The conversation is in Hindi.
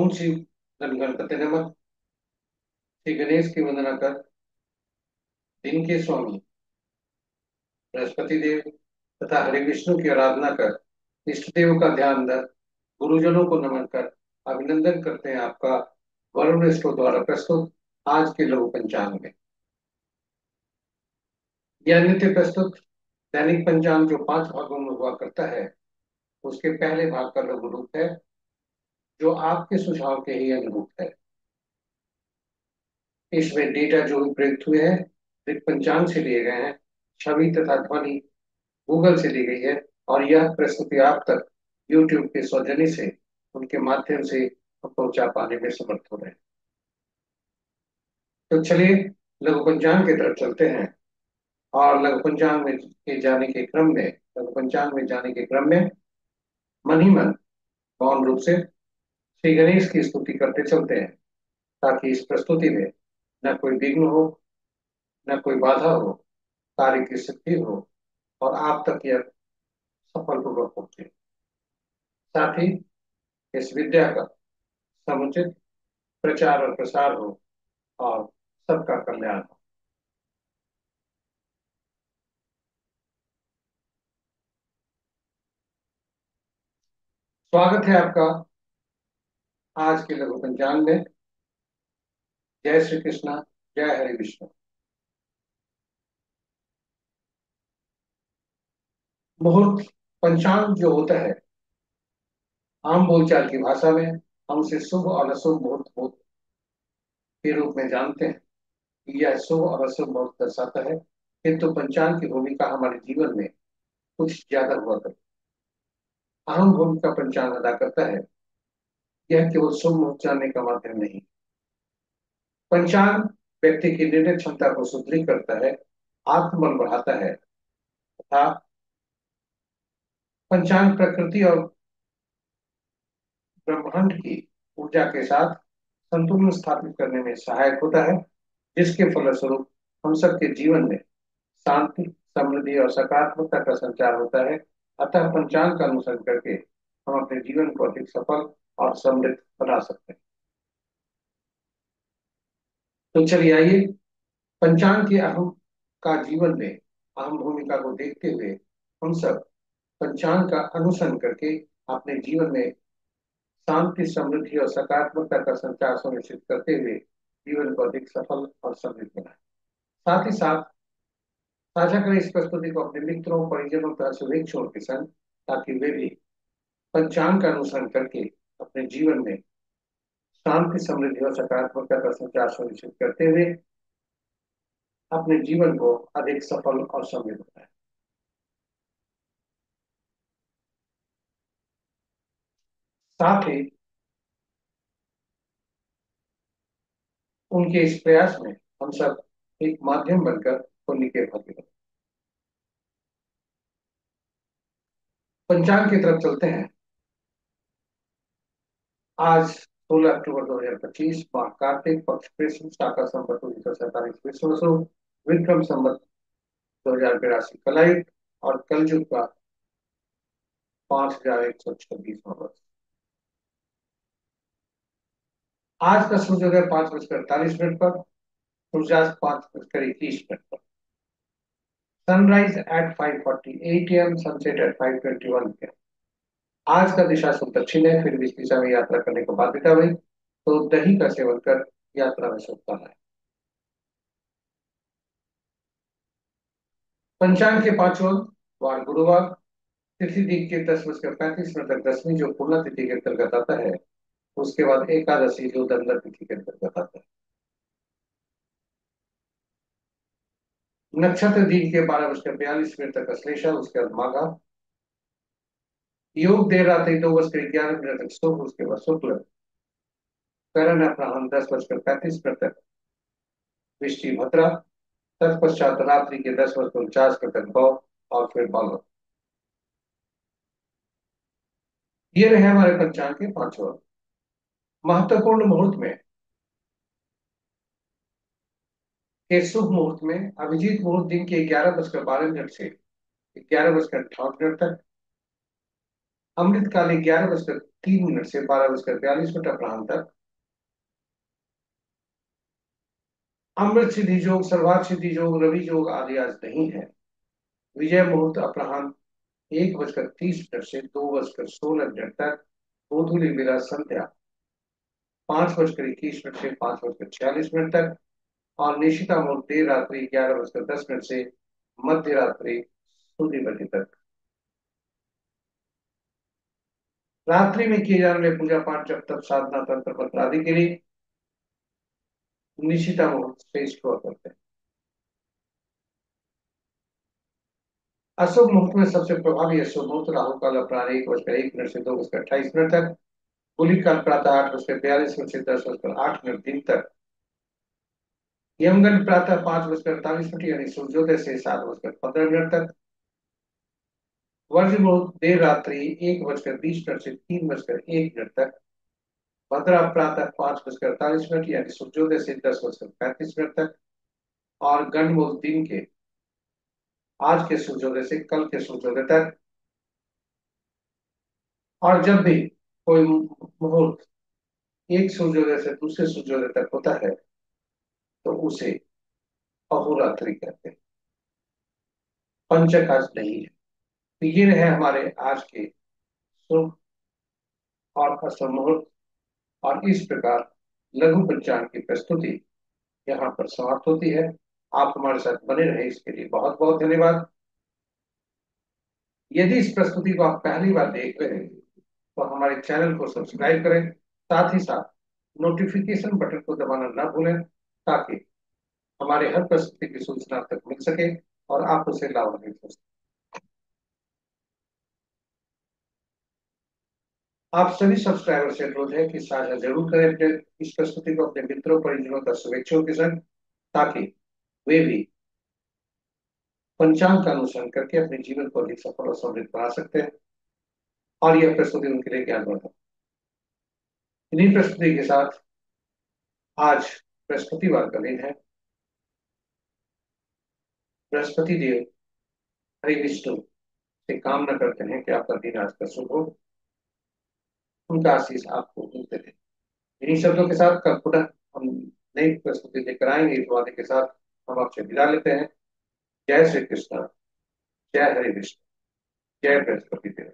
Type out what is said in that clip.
ओम श्री गणपति नमः। श्री गणेश की वंदना कर, दिन के स्वामी बृहस्पति देव तथा हरि विष्णु की आराधना कर, इष्ट देव का ध्यान धर, गुरुजनों को नमन कर अभिनंदन करते हैं आपका वरुण स्टोर द्वारा प्रस्तुत आज के लघु पंचांग में। यह नित्य प्रस्तुत दैनिक पंचांग जो 5 भागों में हुआ करता है, उसके पहले भाग का लघु रूप है, जो आपके सुझाव के ही अनुरूप है। इसमें डेटा जो भी प्रयुक्त हुए हैं ऋत पंचांग से लिए गए हैं, छवि तथा ध्वनि गूगल से ली गई है, और यह प्रस्तुति आप तक यूट्यूब के सौजन्य से उनके माध्यम से पहुंचा पाने में समर्थ हो रहे हैं। तो चलिए लघु पंचांग की तरफ चलते हैं। और लघु पंचांग में जाने के क्रम में मन ही मन मौन रूप से श्री गणेश की स्तुति करते चलते हैं, ताकि इस प्रस्तुति में न कोई विघ्न हो, न कोई बाधा हो, कार्य की सिद्धि हो और आप तक यह सफल पूर्वक पहुंचे। साथ ही इस विद्या का समुचित प्रचार और प्रसार हो और सबका कल्याण हो। स्वागत है आपका आज के लघु पंचांग में। जय श्री कृष्णा, जय हरि विष्णु। मुहूर्त पंचांग जो होता है, आम बोलचाल की भाषा में हम उसे शुभ और अशुभ मुहूर्त के रूप में जानते हैं। यह शुभ और अशुभ मुहूर्त दर्शाता है, किंतु पंचांग की भूमिका हमारे जीवन में कुछ ज्यादा हुआ करती है। अहम भूमिका पंचांग अदा करता है। यह केवल शुभ मुहूर्त जानने का माध्यम नहीं, पंचांग व्यक्ति की निर्णय क्षमता को सुदृढ़ करता है, आत्मबल बढ़ाता है तथा पंचांग प्रकृति और ब्रह्मांड की ऊर्जा के साथ संतुलन स्थापित करने में सहायक होता है, जिसके फलस्वरूप हम सबके जीवन में शांति, समृद्धि और सकारात्मकता का संचार होता है। अतः पंचांग का अनुसरण करके हम अपने जीवन को अधिक सफल और समृद्ध बना सकते हैं। तो चलिए आइए पंचांग के अहम का जीवन में अहम भूमिका को देखते हुए हम सब पंचांग का अनुसरण करके अपने जीवन में शांति, समृद्धि और सकारात्मकता का संचार सुनिश्चित करते हुए जीवन को अधिक सफल और समृद्ध बनाए। साथ ही साथ साझा करें इस प्रस्तुति को अपने मित्रों, परिजनों तथा शुभेच्छुओं के संग, ताकि वे भी पंचांग का अनुसरण करके अपने जीवन में शांति, समृद्धि और सकारात्मकता का संचार सुनिश्चित करते हुए अपने जीवन को अधिक सफल और समृद्ध बनाए। साथ ही उनके इस प्रयास में हम सब एक माध्यम बनकर होने के भागी बने। पंचांग की तरफ चलते हैं। आज 16 अक्टूबर 2025, माह कार्तिक, पक्ष कृष्ण, शाका संवत 1947 विश्व विक्रम संवत 2082 कलायुग और कलयुग का 5126वां वर्ष। आज का सूर्योदय 5:48 पर, सूर्यास्त 5:21 पर, sunrise at 5:48 AM, sunset at 5:21 PM। आज का दिशा शुभ दक्षिण है, फिर भी इस दिशा में यात्रा करने को बाध्यता हुई तो दही का सेवन कर यात्रा में शुभता है। पंचांग के पांचों वार गुरुवार, तिथि दीप के 10:35 तक दसवीं जो पूर्णा तिथि के अंतर्गत आता है, उसके बाद एकादशी जो दंड तिथि के अंतर्गत आता है। नक्षत्र दिन के 12:42 तक अश्लेषा, उसके बाद माघा। योग देर रात्रि 2:11 तक शुभ, उसके बाद शुक्ल। करण अपराह्न 10:35 तक वृष्टि भद्रा। तत्पश्चात रात्रि के 10:49 तक भव और फिर बालव। ये रहे हमारे पंचांग के पांचों महत्वपूर्ण मुहूर्त में। के शुभ मुहूर्त में अभिजीत मुहूर्त दिन के 11:12 से 11:58 तक, अमृतकाली 11:03 से 12:42 अपराह्न तक। अमृत सिद्धि योग, सर्वार्थ सिद्धि योग, रवि योग आदि आज नहीं है। विजय मुहूर्त अपराह्न 1:30 से 2:16 तक। गोधूलि विराज संध्या 5:21 से 5:46 तक। और निशिता मुहूर्त देर रात्रि 11:10 से मध्य रात्रि 0 बजे तक। रात्रि में किए जाने वाले पूजा पाठ, जब तक साधना, तंत्र मंत्र आदि के लिए निशिता मुहूर्त श्रेष्ठ हुआ करते हैं। अशुभ मुहूर्त में सबसे प्रभावी अशुभ मुहूर्त राहु काल अपराह्न 1:01 से 2:28 तक। गुलिक काल प्रातः 8:42 से 10:08 दिन तक। यमगंड प्रातः 5:48 यानी सूर्योदय से 7:15 तक। वर्ज मुहूर्त देर रात्रि 1:20 से 3:01 तक। भद्रा प्रातः 5:48 यानी सूर्योदय से 10:35 तक। और गंड मुहूर्त दिन के आज के सूर्योदय से कल के सूर्योदय तक। और जब भी कोई मुहूर्त एक सूर्योदय से दूसरे सूर्योदय तक होता है तो उसे अहोरात्रि कहते हैं। पंचक आज नहीं है। तो ये रहे हमारे आज के शुभ और अशुभ मुहूर्त। और इस प्रकार लघु पंचांग की प्रस्तुति यहाँ पर समाप्त होती है। आप हमारे साथ बने रहे इसके लिए बहुत बहुत धन्यवाद। यदि इस प्रस्तुति को आप पहली बार देख रहे हैं तो हमारे चैनल को सब्सक्राइब करें, साथ ही साथ नोटिफिकेशन बटन को दबाना ना भूलें, ताकि हमारे हर प्रस्तुति की सूचना आप तक मिल सके और आप उसे लाभान्वित हो सके। आप सभी सब्सक्राइबर से अनुरोध है कि साझा जरूर करें अपने इस प्रस्तुति को अपने मित्रों, परिजनों तथा शुभेच्छुओं के संग, ताकि वे भी पंचांग का अनुसरण करके अपने जीवन को अधिक सफल और समृद्ध बना सकते हैं और यह प्रस्तुति उनके लिए ज्ञानवर्धक। इन्हीं प्रस्तुति के साथ आज बृहस्पतिवार का दिन है। बृहस्पति देव हरि विष्णु से कामना करते हैं कि आपका दिन आज का शुभ हो, उनका आशीष आपको मिलते रहे। इन्हीं शब्दों के साथ कल पुनः हम नई प्रस्तुति लेकर आएंगे। इस वादे के साथ हम आपसे विदा लेते हैं। जय श्री कृष्ण, जय हरि विष्णु, जय बृहस्पति देव।